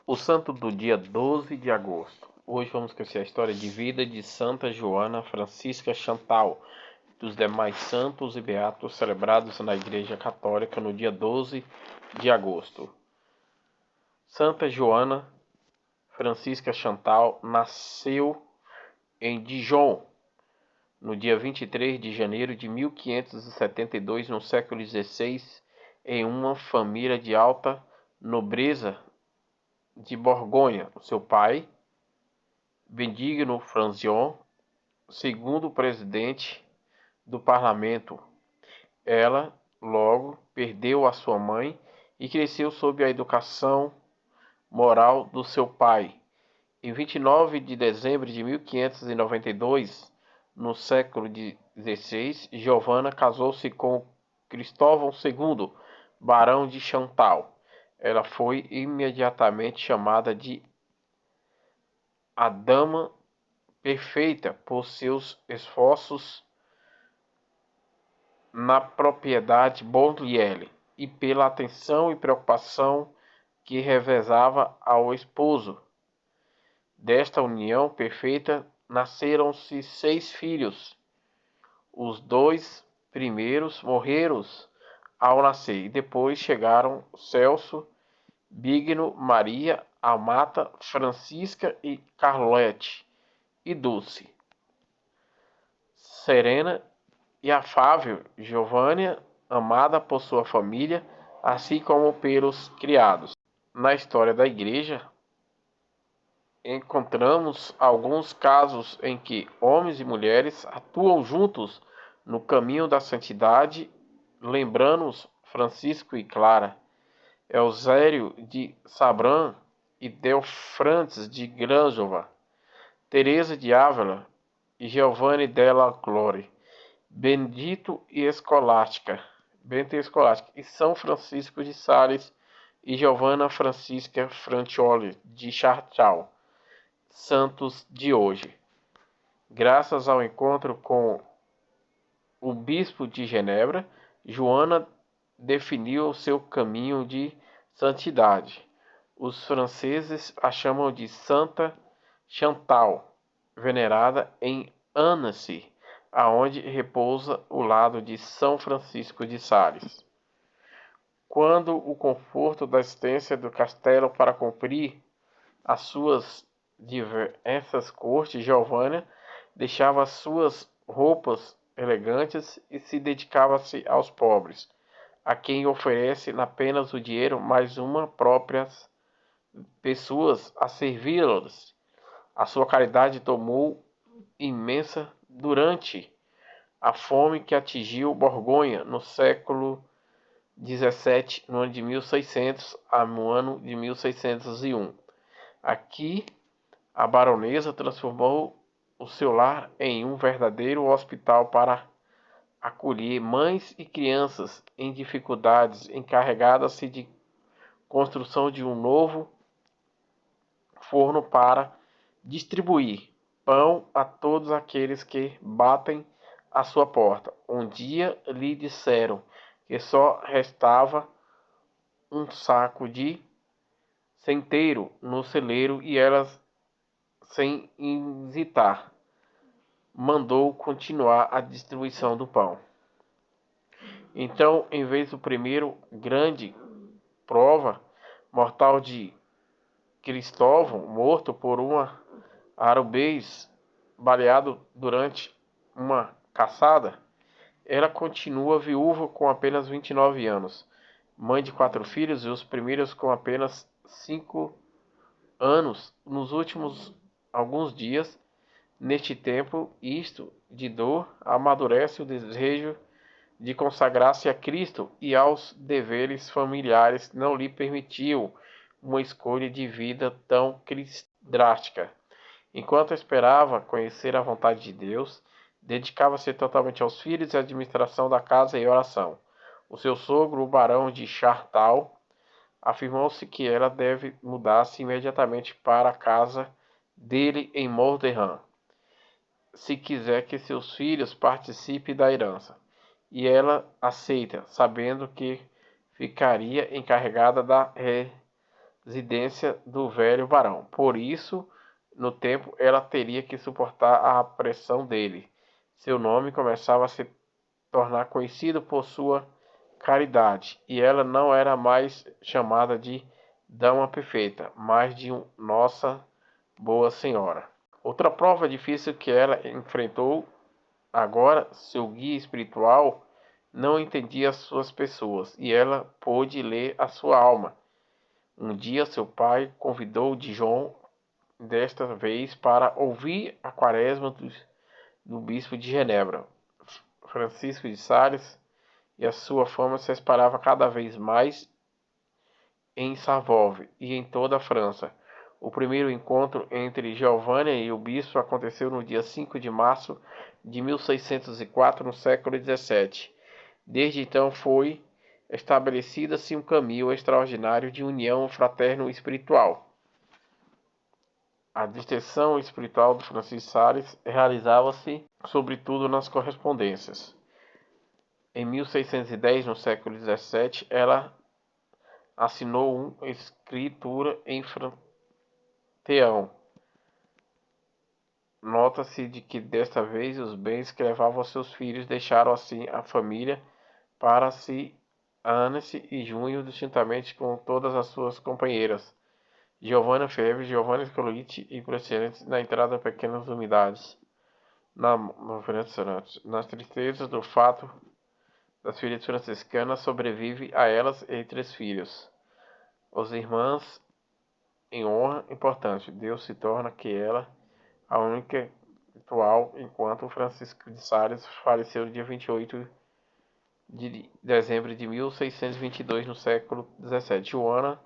O santo do dia 12 de agosto. Hoje vamos conhecer a história de vida de Santa Joana Francisca Chantal, dos demais santos e beatos celebrados na Igreja Católica no dia 12 de agosto. Santa Joana Francisca Chantal nasceu em Dijon, no dia 23 de janeiro de 1572, no século XVI, em uma família de alta nobreza de Borgonha. O seu pai, Bendigno Francion, segundo presidente do parlamento. Ela logo perdeu a sua mãe e cresceu sob a educação moral do seu pai. Em 29 de dezembro de 1592, no século XVI, Giovanna casou-se com Cristóvão II, barão de Chantal. Ela foi imediatamente chamada de a Dama Perfeita por seus esforços na propriedade Bourriel e pela atenção e preocupação que revezava ao esposo. Desta união perfeita nasceram-se 6 filhos. Os 2 primeiros morreram ao nascer, e depois chegaram Celso, Bigno, Maria, Amata, Francisca e Carlete, e Dulce, serena e afável Giovanna, amada por sua família, assim como pelos criados. Na história da Igreja, encontramos alguns casos em que homens e mulheres atuam juntos no caminho da santidade, lembrando-nos Francisco e Clara, Eusério de Sabran e Delfrantes de Grangova, Teresa de Ávila e Giovanni della Glória, Bento e Escolástica, e São Francisco de Sales e Giovanna Francisca Francioli de Charchal, santos de hoje. Graças ao encontro com o bispo de Genebra, Joana definiu o seu caminho de santidade. Os franceses a chamam de Santa Chantal, venerada em Annecy, aonde repousa o lado de São Francisco de Sales. Quando o conforto da existência do castelo para cumprir as suas diversas cortes, Giovanna deixava suas roupas elegantes e se dedicava-se aos pobres, a quem oferece apenas o dinheiro mais uma próprias pessoas a servi-los. A sua caridade tomou imensa durante a fome que atingiu Borgonha no século XVII, no ano de 1600 no ano de 1601. Aqui, a baronesa transformou o seu lar em um verdadeiro hospital para acolher mães e crianças em dificuldades, encarregada-se de construção de um novo forno para distribuir pão a todos aqueles que batem à sua porta. Um dia lhe disseram que só restava um saco de centeiro no celeiro e ela, sem hesitar, mandou continuar a distribuição do pão. Então, em vez do primeiro grande prova mortal de Cristóvão, morto por uma arubês baleado durante uma caçada, ela continua viúva com apenas 29 anos, mãe de 4 filhos e os primeiros com apenas 5 anos. Nos últimos alguns dias, neste tempo, isto de dor, amadurece o desejo de consagrar-se a Cristo e aos deveres familiares não lhe permitiu uma escolha de vida tão drástica. Enquanto esperava conhecer a vontade de Deus, dedicava-se totalmente aos filhos e à administração da casa e oração. O seu sogro, o barão de Chartal, afirmou-se que ela deve mudar-se imediatamente para a casa dele em Morderan, se quiser que seus filhos participem da herança. E ela aceita, sabendo que ficaria encarregada da residência do velho barão. Por isso, no tempo, ela teria que suportar a pressão dele. Seu nome começava a se tornar conhecido por sua caridade, e ela não era mais chamada de Dama Perfeita, mas de Nossa Boa Senhora. Outra prova difícil que ela enfrentou agora, seu guia espiritual não entendia as suas pessoas, e ela pôde ler a sua alma. Um dia seu pai convidou Dijon, desta vez, para ouvir a quaresma do bispo de Genebra, Francisco de Sales, e a sua fama se espalhava cada vez mais em Savove e em toda a França. O primeiro encontro entre Giovanna e o bispo aconteceu no dia 5 de março de 1604, no século XVII. Desde então foi estabelecida-se um caminho extraordinário de união fraterno-espiritual. A distinção espiritual do Francisco Sales realizava-se sobretudo nas correspondências. Em 1610, no século XVII, ela assinou uma escritura em franteão. Nota-se de que desta vez os bens que levavam aos seus filhos deixaram assim a família para si Anne e Junho distintamente com todas as suas companheiras, Giovanna Febre, Giovanna Scoliti e precedentes na entrada de pequenas umidades, nas tristezas do fato das filhas franciscanas sobrevive a elas e 3 filhos. Os irmãs em honra importante, Deus se torna que ela a única atual, enquanto Francisco de Sales faleceu no dia 28 de dezembro de 1622, no século XVII. Joana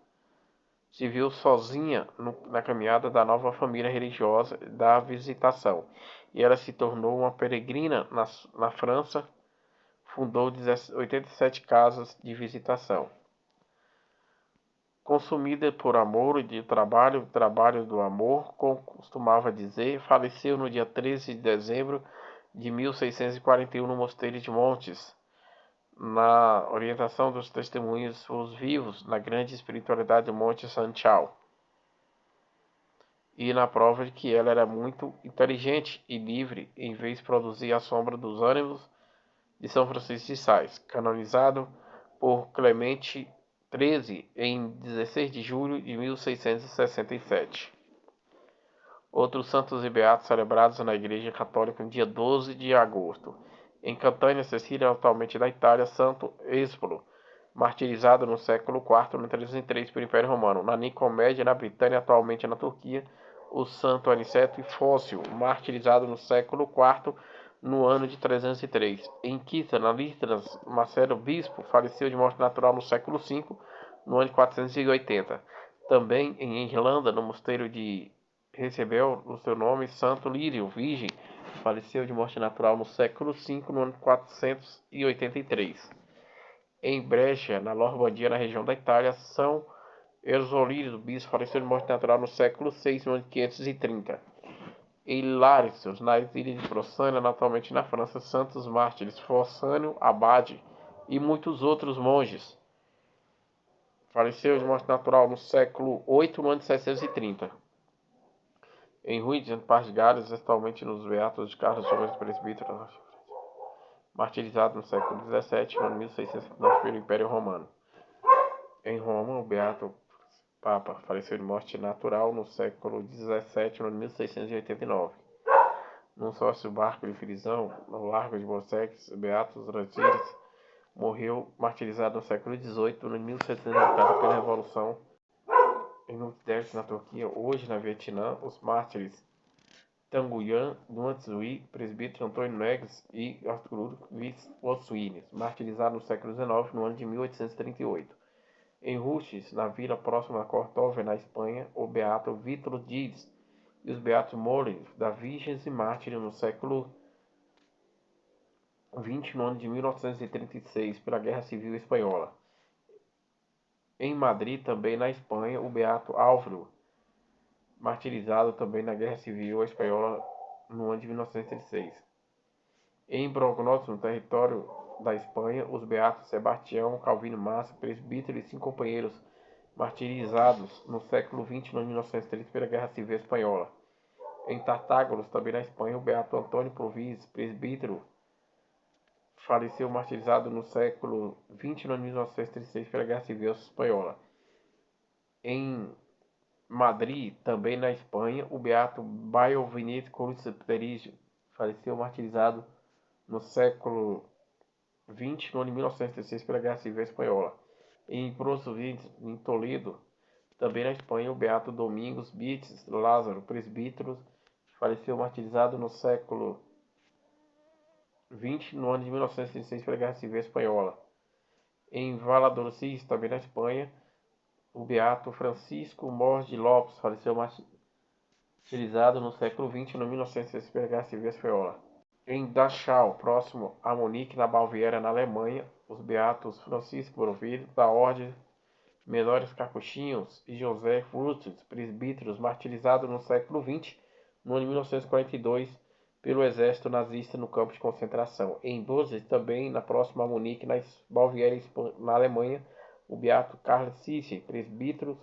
se viu sozinha na caminhada da nova família religiosa da Visitação, e ela se tornou uma peregrina na França, fundou 87 casas de visitação. Consumida por amor e de trabalho do amor, como costumava dizer, faleceu no dia 13 de dezembro de 1641 no Mosteiro de Montes, na orientação dos testemunhos os vivos, na grande espiritualidade do Monte Santiago, e na prova de que ela era muito inteligente e livre, em vez de produzir a sombra dos ânimos de São Francisco de Sales, canonizado por Clemente XIII em 16 de julho de 1667. Outros santos e beatos celebrados na Igreja Católica no dia 12 de agosto. Em Catânia, Sicília, atualmente da Itália, Santo Êspolo, martirizado no século IV, no 303 pelo Império Romano. Na Nicomédia, na Britânia, atualmente na Turquia, o Santo Aniceto e Fóssil, martirizado no século IV, no ano de 303. Em Quita, na Listras, Marcelo Bispo faleceu de morte natural no século V, no ano de 480. Também em Irlanda, no mosteiro de recebeu o seu nome Santo Lírio, virgem, faleceu de morte natural no século V, no ano 483. Em Brescia, na Lombardia, na região da Itália, São Ersolírio, bispo, faleceu de morte natural no século VI, no ano 530. Em Larissos, nas ilhas de Procânia, atualmente na França, santos mártires Fossânio, Abade e muitos outros monges. Faleceu de morte natural no século VIII, no ano de 630. Em Rui de Paz de Gales, atualmente nos Beatos de Carlos Soares Presbítero, martirizado no século XVII, no ano 1609, pelo Império Romano. Em Roma, o Beato Papa faleceu de morte natural no século XVII, no ano 1689. Num sócio barco de prisão, no Largo de Bossex, Beatos Rantires morreu martirizado no século XVIII, no ano 1704, pela Revolução. Em Nutders, na Turquia, hoje na Vietnã, os mártires Tanguyan Nuantzui, presbítero Antônio Neves e Arthur Ossuines, martirizado no século XIX, no ano de 1838. Em Rustes, na vila próxima a Cortóvia, na Espanha, o beato Vítor Dides e os beatos Mores da Virgens e Mártires no século XX, no ano de 1936, pela Guerra Civil Espanhola. Em Madrid, também na Espanha, o beato Álvaro, martirizado também na Guerra Civil Espanhola no ano de 1936. Em Brognoz, no território da Espanha, os beatos Sebastião, Calvino Massa, presbítero e 5 companheiros, martirizados no século XX, no ano de 1930, pela Guerra Civil Espanhola. Em Tartágoras, também na Espanha, o beato Antônio Provis, presbítero, faleceu martirizado no século XX, no ano de 1936, pela Guerra Civil Espanhola. Em Madrid, também na Espanha, o beato Baio Vinícius Cruz Perígio faleceu martirizado no século XX, no ano de 1936, pela Guerra Civil Espanhola. Em Brosovich, em Toledo, também na Espanha, o beato Domingos Bites Lázaro, presbítero, faleceu martirizado no século XX, no ano de 1936, pela Guerra Civil Espanhola. Em Valladolid, também na Espanha, o beato Francisco Mors de Lopes faleceu martirizado no século XX, no 1936, pela Guerra Civil Espanhola. Em Dachau, próximo a Munique, na Baviera, na Alemanha, os beatos Francisco Borovido, da Ordem Menores Capuchinhos e José Frutos, presbíteros, martirizados no século XX, no ano de 1942, pelo exército nazista no campo de concentração. Em Buzes, também na próxima a Munique, na Baviera, na Alemanha, o beato Karl Cici, presbítero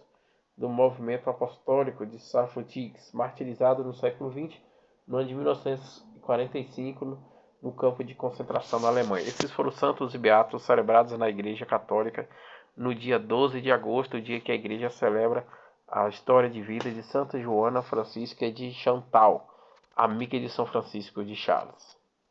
do movimento apostólico de Sarfutix, martirizado no século XX, no ano de 1945, no campo de concentração na Alemanha. Esses foram os santos e beatos celebrados na Igreja Católica no dia 12 de agosto, o dia que a Igreja celebra a história de vida de Santa Joana Francisca de Chantal, amiga de São Francisco de Sales.